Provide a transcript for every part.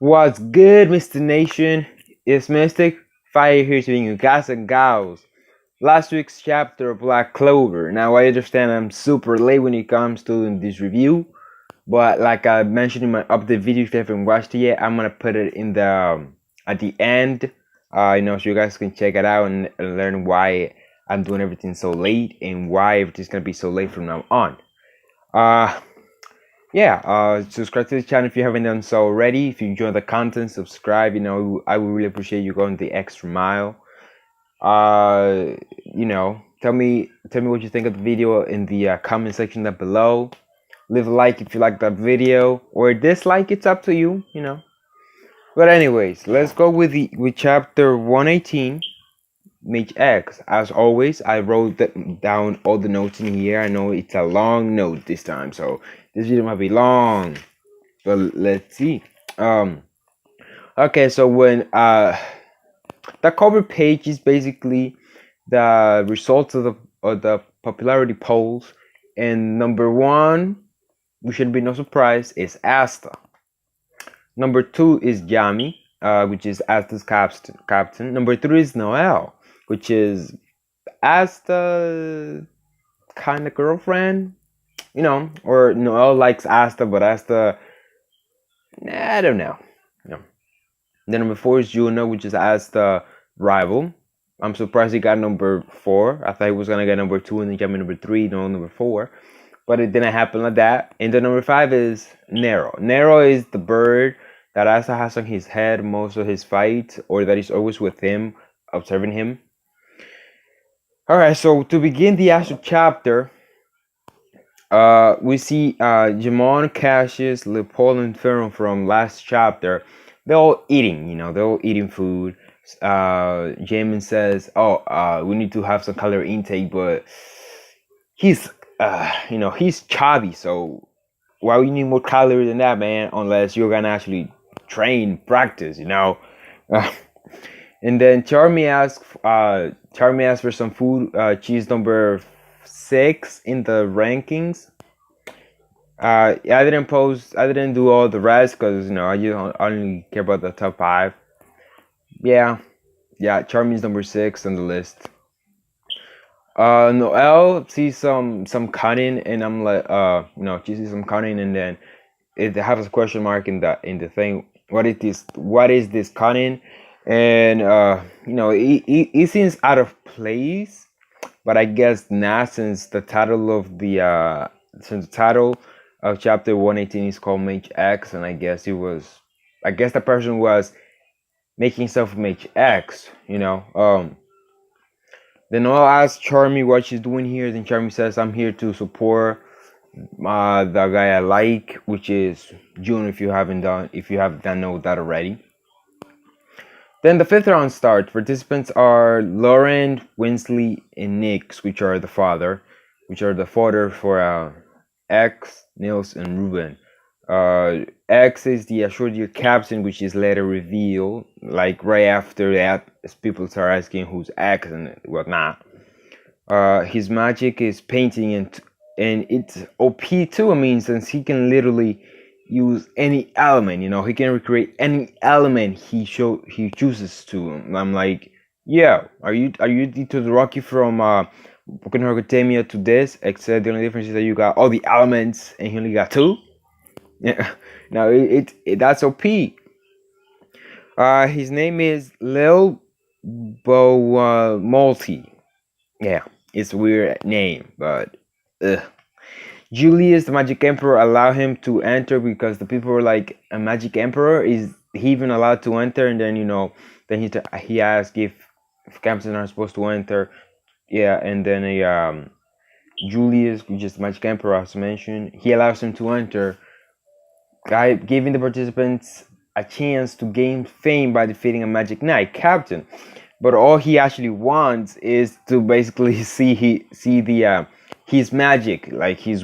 What's good, Mr. Nation? It's Mystic Fire here to bring you guys and gals. Last week's chapter of Black Clover. Now I understand I'm super late when it comes to this review, but like I mentioned in my update video, if you haven't watched it yet, I'm gonna put it in the at the end, so you guys can check it out and learn why I'm doing everything so late and why everything's gonna be so late from now on. Subscribe to the channel if you haven't done so already. If you enjoy the content, subscribe. I would really appreciate you going the extra mile. Tell me what you think of the video in the comment section down below. Leave a like if you like that video, or dislike. It's up to you. But anyways, let's go with chapter 118. Mage X. As always, I wrote down all the notes in here. I know it's a long note this time, so this video might be long, but let's see. Okay, so when the cover page is basically the results of the popularity polls, and number 1, which should be no surprise, is Asta. Number 2 is Yami, which is Asta's captain. Number 3 is Noelle, which is Asta kind of girlfriend, or Noelle likes Asta, but Asta, I don't know. Then number 4 is Juno, which is Asta rival. I'm surprised he got number 4. I thought he was gonna get number 2 and then jump in number 3, no number 4. But it didn't happen like that. And then number 5 is Nero. Nero is the bird that Asta has on his head most of his fights, or that is always with him, observing him. Alright, so to begin the actual chapter, we see Jamon, Cassius, Leopold, and Ferron from last chapter. They're all eating, they're all eating food. Jamin says, we need to have some calorie intake, but he's chubby, so why would you need more calories than that, man, unless you're gonna actually train, practice, And then Charmy asks for some food. She's number 6 in the rankings. I didn't do all the rest because I only care about the top 5. Yeah, Charmy's number 6 on the list. Noelle sees some cutting, and I'm like, she sees some cutting, and then it has a question mark in the thing. What is this cutting? And it seems out of place, but I guess not, since the title of chapter 118 is called Mage X, and I guess the person was making himself Mage X, Then Noelle asks Charmy what she's doing here. Then Charmy says, I'm here to support the guy I like, which is June, if you haven't done know that already. Then the 5th round starts. Participants are Lauren, Winsley, and Nix, which are the fodder for X, Nils, and Ruben. X is the assured year captain, which is later revealed, like right after that, as people start asking who's X and whatnot. His magic is painting, and it's OP too. Since he can literally use any element, he can recreate any element he chooses to. I'm like, yeah, are you to the Rocky from Boku no Hero Academia to this, except the only difference is that you got all the elements and he only got 2. Yeah, now that's OP. His name is Lil Multi. Yeah, it's a weird name, but Julius, the Magic Emperor, allowed him to enter because the people were like, a Magic Emperor, is he even allowed to enter? And then he asked if captains are supposed to enter. Yeah, and then Julius, which is the Magic Emperor, as mentioned, he allows him to enter, giving the participants a chance to gain fame by defeating a Magic Knight captain. But all he actually wants is to basically see his magic, like his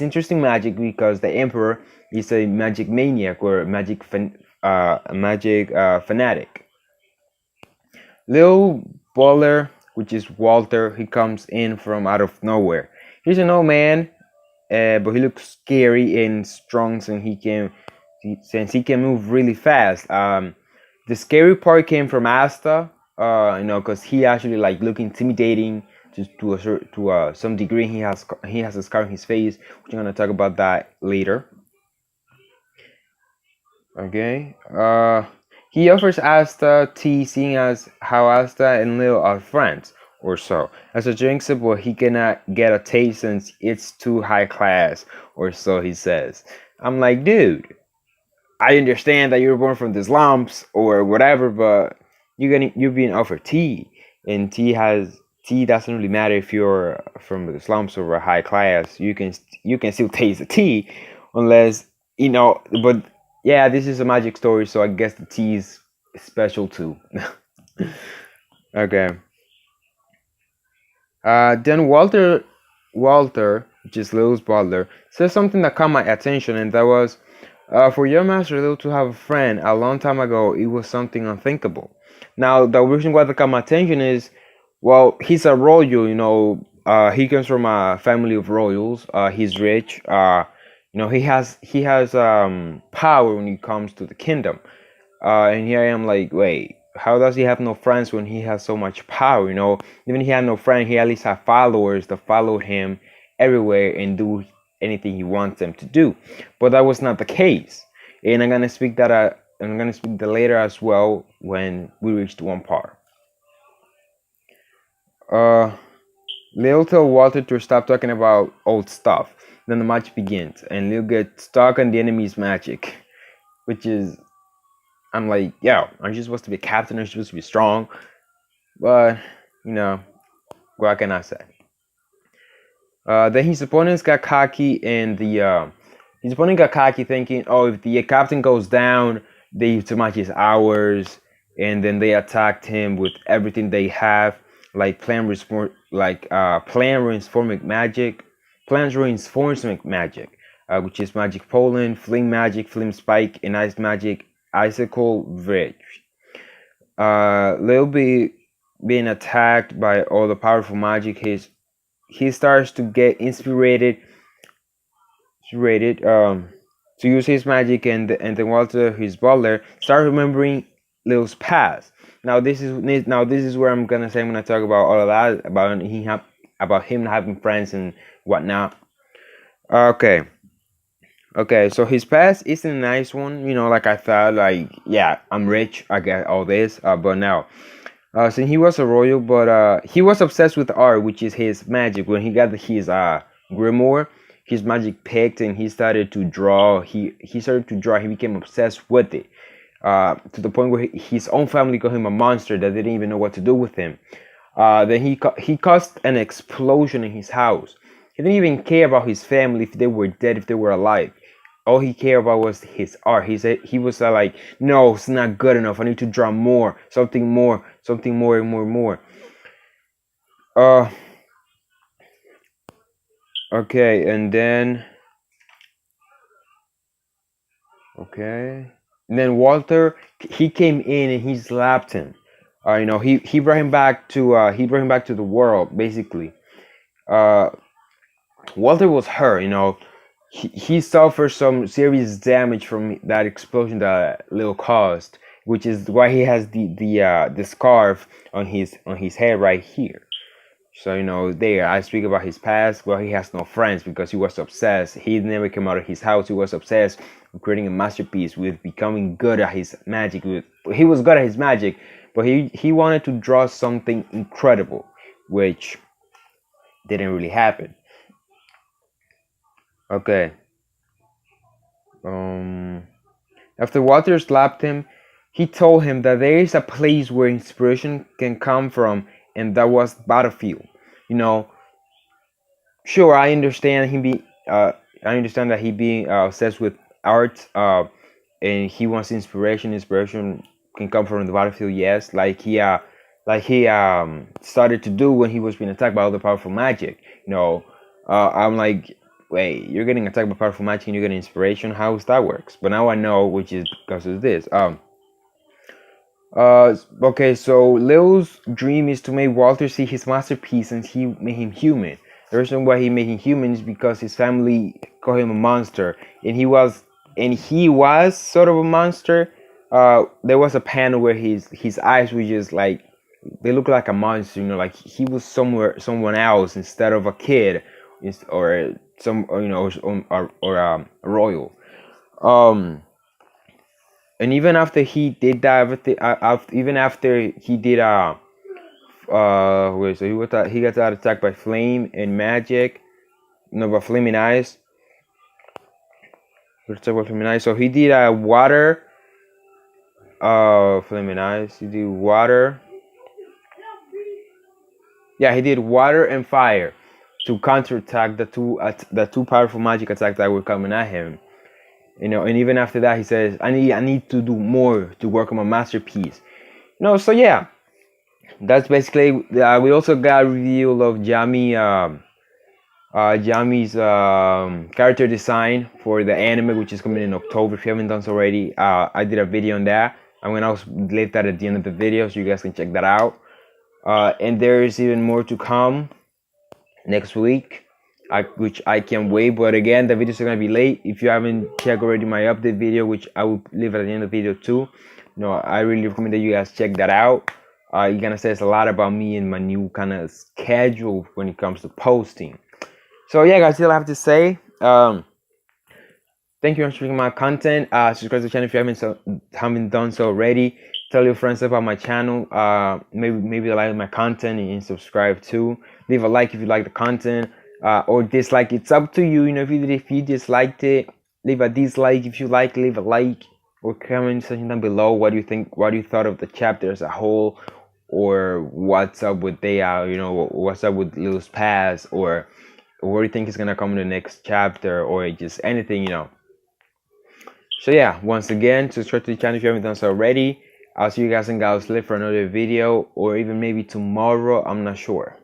interesting magic, because the Emperor is a magic maniac or a magic fanatic. Lil Baller, which is Walter, he comes in from out of nowhere. He's an old man, but he looks scary and strong, so he can since he can move really fast. The scary part came from Asta, because he actually like look intimidating to some degree. He has a scar on his face, which I'm gonna talk about that later. Okay. He offers Asta tea, seeing as how Asta and Lil are friends or so. As a drinks it, but he cannot get a taste since it's too high class, or so he says. I'm like, dude, I understand that you're born from the slums or whatever, but you're being offered tea, and tea doesn't really matter if you're from the slums or a high class. You can still taste the tea, unless But yeah, this is a magic story, so I guess the tea is special too. Okay. Then Walter, which is Lil's butler, says something that caught my attention, and that was, for your master Lil to have a friend a long time ago, it was something unthinkable. Now, the reason why that caught my attention is, well, he's a royal, he comes from a family of royals. He's rich. He has power when it comes to the kingdom. And here I am like, wait, how does he have no friends when he has so much power? Even he had no friend, he at least had followers that followed him everywhere and do anything he wants them to do. But that was not the case, and I'm gonna speak that later as well when we reach to one part. Lil tells Walter to stop talking about old stuff. Then the match begins, and Lil gets stuck on the enemy's magic, which is, I'm like, yo, aren't you supposed to be a captain? Aren't you supposed to be strong? But, what can I say? Then his opponents got cocky, and his opponent got cocky, thinking, oh, if the captain goes down, the match is ours. And then they attacked him with everything they have, like plant reinforcement magic, which is magic pollen, flame magic, flame spike, and ice magic, icicle bridge. Lil being attacked by all the powerful magic, he starts to get inspired to use his magic, and then Walter, his butler, start remembering Lil's past. Now this is where I'm gonna talk about all of that, about him having friends and whatnot. Okay, so his past isn't a nice one, like I thought, like, yeah, I'm rich, I get all this, but now, since he was a royal, but he was obsessed with art, which is his magic. When he got his grimoire, his magic peaked, and he started to draw. He became obsessed with it, to the point where his own family called him a monster that they didn't even know what to do with him. Then he caused an explosion in his house. He didn't even care about his family, if they were dead, if they were alive. All he cared about was his art. He was like, no, it's not good enough. I need to draw more, something more, and more. Okay, and then Walter, he came in and he slapped him. He brought him back to the world, basically. Walter was hurt. He suffered some serious damage from that explosion that Lil caused, which is why he has the scarf on his head right here. So there I speak about his past. Well, he has no friends because he was obsessed. He never came out of his house. He was obsessed with creating a masterpiece, with becoming good at his magic. He was good at his magic, but he wanted to draw something incredible, which didn't really happen. Okay. After Walter slapped him, he told him that there is a place where inspiration can come from, and that was battlefield. Sure, I understand that he being obsessed with art, and he wants inspiration. Inspiration can come from the battlefield, yes. Like he started to do when he was being attacked by all the powerful magic. I'm like, wait, you're getting attacked by powerful magic and you're getting inspiration? How does that works? But now I know, which is because of this. Okay, so Lil's dream is to make Walter see his masterpiece, and he made him human. The reason why he made him human is because his family called him a monster, and and he was sort of a monster. There was a panel where his eyes were just like, they look like a monster, you know, like he was someone else instead of a kid, or some, or, you know, or a royal. And even after he did that, even after he did wait, so he got attacked by flame and magic, no, by flaming eyes. So he did water, flaming eyes. He did water. Yeah, he did water and fire to counterattack the two powerful magic attacks that were coming at him. You know, and even after that, he says, "I need to do more to work on my masterpiece." You know, so yeah, that's basically. We also got a reveal of Jami's character design for the anime, which is coming in October. If you haven't done so already, I did a video on that. I'm gonna also leave that at the end of the video, so you guys can check that out. And there is even more to come next week, which I can't wait. But again, the videos are gonna be late. If you haven't checked already my update video, which I will leave at the end of the video too, you know, I really recommend that you guys check that out. You're gonna say a lot about me and my new kind of schedule when it comes to posting. So yeah, guys, that's all I have to say. Thank you for watching my content. Subscribe to the channel if you haven't done so already. Tell your friends about my channel. Maybe like my content and subscribe too. Leave a like if you like the content, or dislike. It's up to you. You know, if you disliked it, leave a dislike. If you like, leave a like, or comment section down below. What do you think? What do you thought of the chapter as a whole, or what's up with you know, what's up with Lil's past, or what do you think is gonna come in the next chapter, or just anything, you know. So yeah, once again, subscribe to the channel if you haven't done so already. I'll see you guys in Gauche for another video, or even maybe tomorrow, I'm not sure.